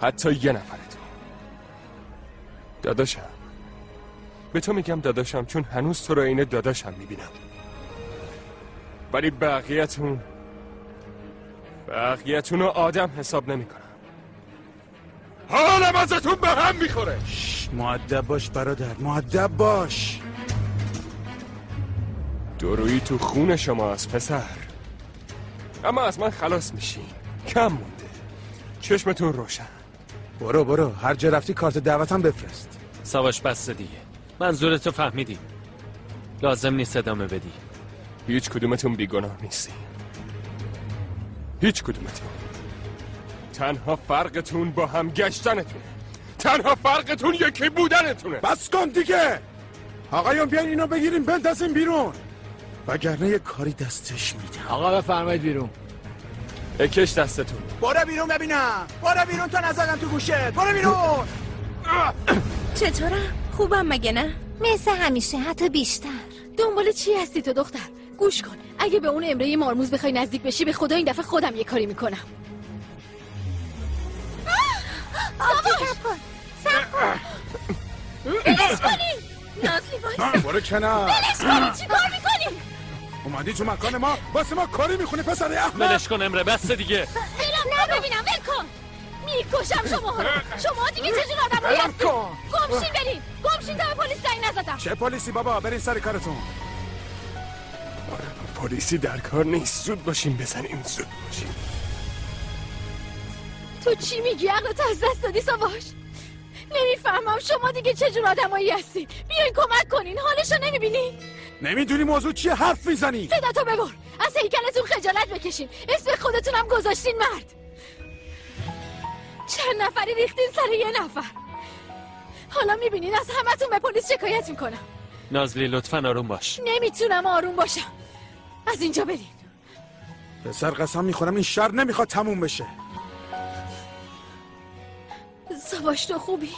حتی یه نفرتون. داداشم، به تو میگم داداشم چون هنوز تو رو اینه داداشم میبینم، ولی بقیه‌تون رو آدم حساب نمیکنم. حالم ازتون به هم میخوره. مؤدب باش برادر، مؤدب باش. دورویی تو خون شماست پسر، اما از من خلاص میشین. کم مونده، چشمتون روشن. برو هر جا رفتی کارت دعوتم بفرست. سواش بسته دیگه، منظورتو فهمیدیم، لازم نیست ادامه بدی. هیچ کدومتون بیگناه نیستی، هیچ کدومتون. تنها فرقتون با هم گشتنتونه، تنها فرقتون یکی بودنتونه. بس کن دیگه آقایون، بیاین اینو بگیریم بندازیم بیرون، وگرنه یه کاری دستش میدم. آقا بفرمایید بیرون. بکش دستتون. برو بیرون ببینم، برو بیرون تا نزدم تو گوشت، برو بیرون. چطورم؟ خوبم مگه نه؟ مثل همیشه، حتی بیشتر. دنبال چی هستی تو دختر؟ گوش کن، اگه به اون امره مارموز بخوای نزدیک بشی، به خدا این دفعه خودم یه کاری میکنم. سب کن. بلش کنین. نازلی وایسا. برو کنار. بلش کنین، چی کار میکنین؟ اومدی تو مکان ما واسه ما کاری میخونی پسر احمق. بلش کن امره، بس دیگه. نه ببینم، ول کن. میکشم شما دیگه چه جور آدمایی هستید؟ گمشین بریم، گمشین تا به پلیس زنگ نزدم. چه پلیسی بابا، برین سر کارتون. پلیسی در کار نیست، زود باشیم بزنیم، زود باشیم. تو چی میگی؟ عقلتو از دست دادی ساواش؟ نمیفهمم شما دیگه چه جور آدمایی هستید. بیاین کمک کنین، حالشو نمیبینی؟ نمیدونی موضوع چیه حرف میزنی؟ صداتو ببر، از هیکلتون خجالت بکشین. اسم خودتونم گذاشتین مرد. چند نفری ریختین سر یه نفر. حالا میبینین از همتون به پلیس شکایت میکنم. نازلی لطفاً آروم باش. نمیتونم آروم باشم. از اینجا برین. پسر قسم میخورم این شر نمیخواد تموم بشه. ساواش تو خوبی؟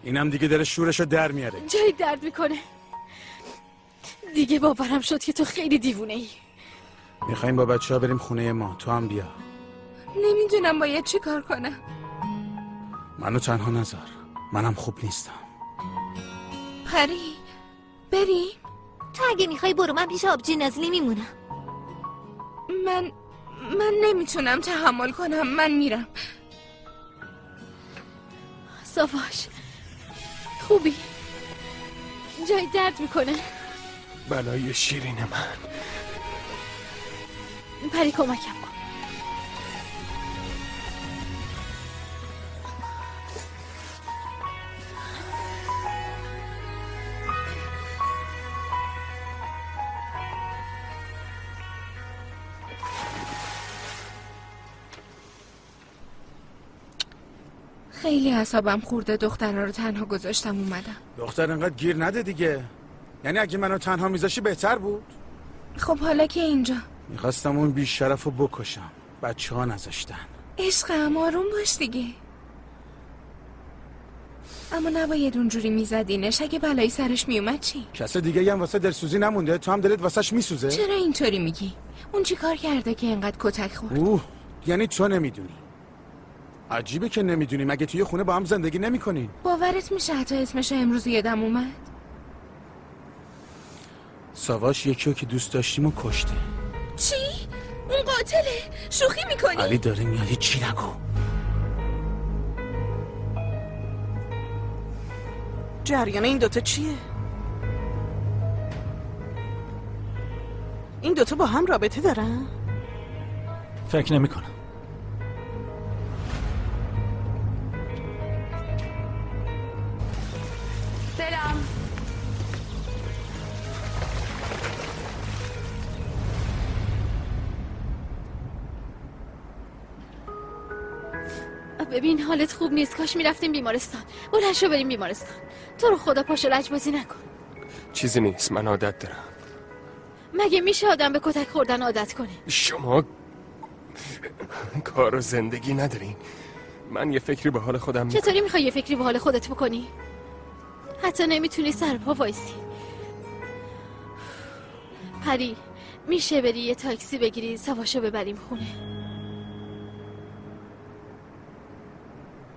اینم دیگه دل شورشو در میاره. جایی درد میکنه. دیگه باورم شد که تو خیلی دیوونه ای. میخواییم با بچه ها بریم خونه ما، تو هم بیا. نمیدونم باید چی کار کنم. منو تنها نذار، منم خوب نیستم. پری بریم؟ تو اگه میخوای برو، من پیش آبجی نازلی میمونم. من نمیتونم تحمل کنم، من میرم. ساواش خوبی؟ جای درد میکنه؟ بلای شیرین من. پری کمکم کن. خیلی اعصابم خورده دخترها رو تنها گذاشتم اومدم. دختر انقدر گیر نده دیگه. یعنی اگه منو تنها میذاشی بهتر بود؟ خب حالا که اینجا میخواستم اون بیشرف رو بکشم، بچه ها نذاشتن. عشقم آروم باش دیگه. اما نباید اونجوری میزدینش، اگه بلایی سرش میومد چی؟ کس دیگه هم واسه دلسوزی نمونده؟ تو هم دلت واسش میسوزه؟ چرا اینطوری میگی؟ اون چی کار کرده که اینقدر کتک خورد؟ یعنی تو نمیدونی؟ عجیبه که نمیدونی. مگه توی خونه با هم زندگی نمی‌کنین؟ باورت میشه حتی اسمش امروز یادم اومد؟ ساواش یکی رو که دوست داشتیم و کشته. چی؟ اون قاتله؟ شوخی میکنی؟ علی داره میاد، چی نگو. جریان این دوتا چیه؟ این دوتا با هم رابطه دارن؟ فکر نمی کنم. سلام. ببین حالت خوب نیست، کاش میرفتیم بیمارستان. بلند شو بریم بیمارستان. تو رو خدا پاشو لجبازی نکن. چیزی نیست، من عادت دارم. مگه میشه آدم به کتک خوردن عادت کنه؟ شما کار و زندگی ندارین. من یه فکری به حال خودم میکنم. چطوری میخوای یه فکری به حال خودت بکنی؟ حتی نمیتونی سر پا وایسی. پری میشه بری یه تاکسی بگیری سواشو ببریم خونه؟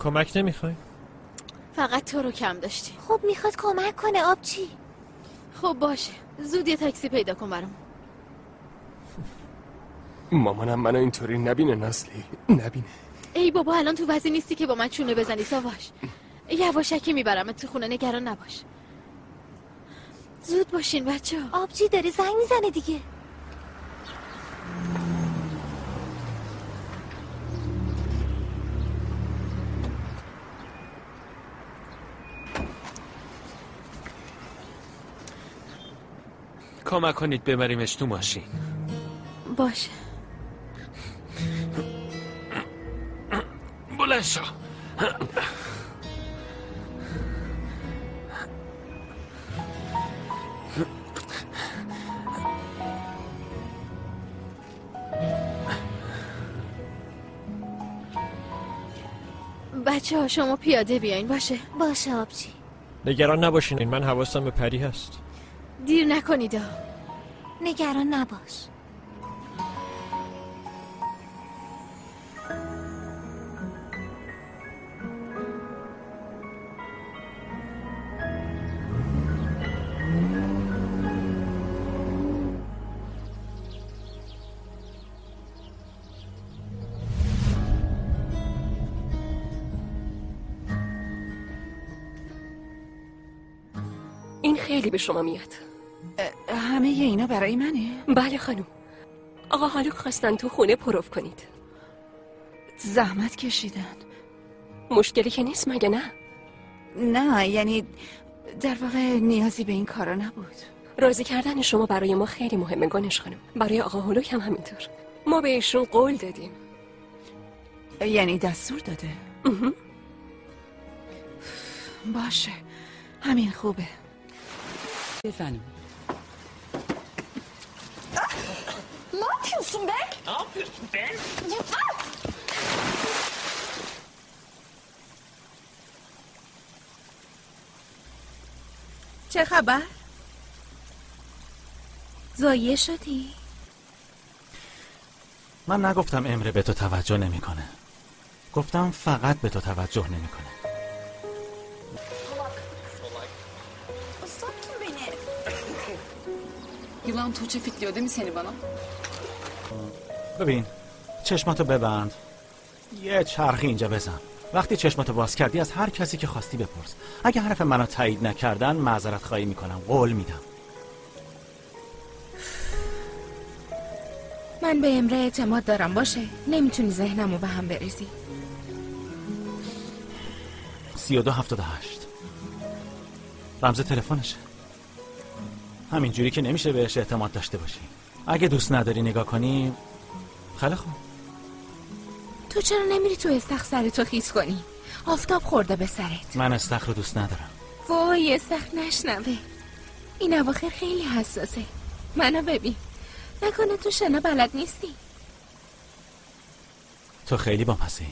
کمک نمیخوای؟ فقط تو رو کم داشتیم. خب میخواد کمک کنه آبجی. خب باشه، زود یه تاکسی پیدا کن برام. مامانم منو اینطوری نبینه نسلی، نبینه. ای بابا الان تو وضعی نیستی که با من چونه بزنی ساواش. یواشکی میبرم تو خونه، نگران نباش. زود باشین بچه ها. آبجی داره زنگ میزنه دیگه. کمک کنید ببریمش تو ماشین. باشه. بلند شو. بچه ها شما پیاده بیاین. باشه باشه آبجی. نگران نباشین، من حواسم به پری هست. دیر نکنید. نگران نباش. این خیلی به شما میاد. همه اینا برای منه؟ بله خانم. آقا هالوک خواستن تو خونه پروف کنید. زحمت کشیدن. مشکلی که نیست مگه نه؟ نه یعنی در واقع نیازی به این کارا نبود. راضی کردن شما برای ما خیلی مهمه گانش خانم. برای آقا هالوک هم همینطور. ما بهشون قول دادیم. یعنی دستور داده؟ باشه همین خوبه. بفرمایید. Ne yapıyorsun be? Ne yapıyorsun be? چه خبر؟ زایه شدی؟ من نگفتم امره به تو توجه نمیکنه. گفتم فقط به تو توجه نمیکنه. Islattın beni. Yılan Tuğçe fitliyor değil mi seni bana? ببین چشماتو ببند، یه چرخی اینجا بزن. وقتی چشماتو باز کردی از هر کسی که خواستی بپرس. اگه حرف منو تایید نکردن معذرت خواهی میکنم، قول میدم. من به امره اعتماد دارم. باشه نمیتونی ذهنمو به هم بریزی. 3278 رمز تلفنشه. همینجوری که نمیشه بهش اعتماد داشته باشی. اگه دوست نداری نگاه کنی خیلی خوب. تو چرا نمیری تو استخر سرتو خیس کنی؟ آفتاب خورده به سرت. من استخر رو دوست ندارم. وای استخر نشنوه. این اواخر خیلی حساسه. منو ببین، نکنه تو شنا بلد نیستی. تو خیلی بامزه‌ای.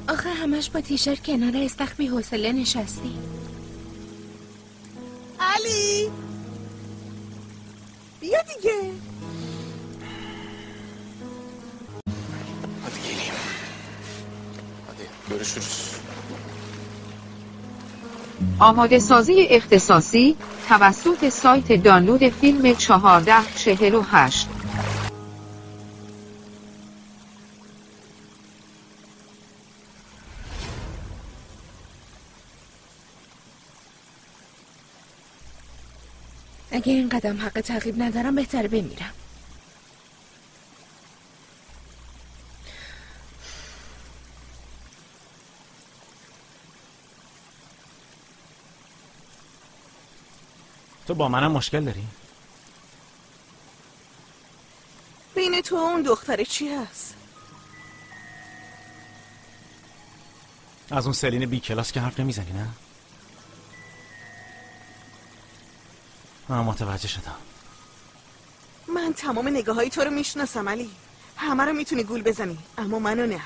آخه همش با تیشرت کنار استخر بی حوصله نشستی. علی بیا دیگه. Hadi geleyim. Hadi görüşürüz. آماده سازی اختصاصی توسط سایت دانلود فیلم 1448. اگه این قدم حق تعقیب ندارم بهتره بمیرم. تو با منم مشکل داری؟ بین تو و اون دختره چی هست؟ از اون سلین بی کلاس که حرف نمیزنی نه؟ من متوجه شدم. من تمام نگاه های تو رو میشناسم علی. همه رو میتونی گول بزنی اما منو نه.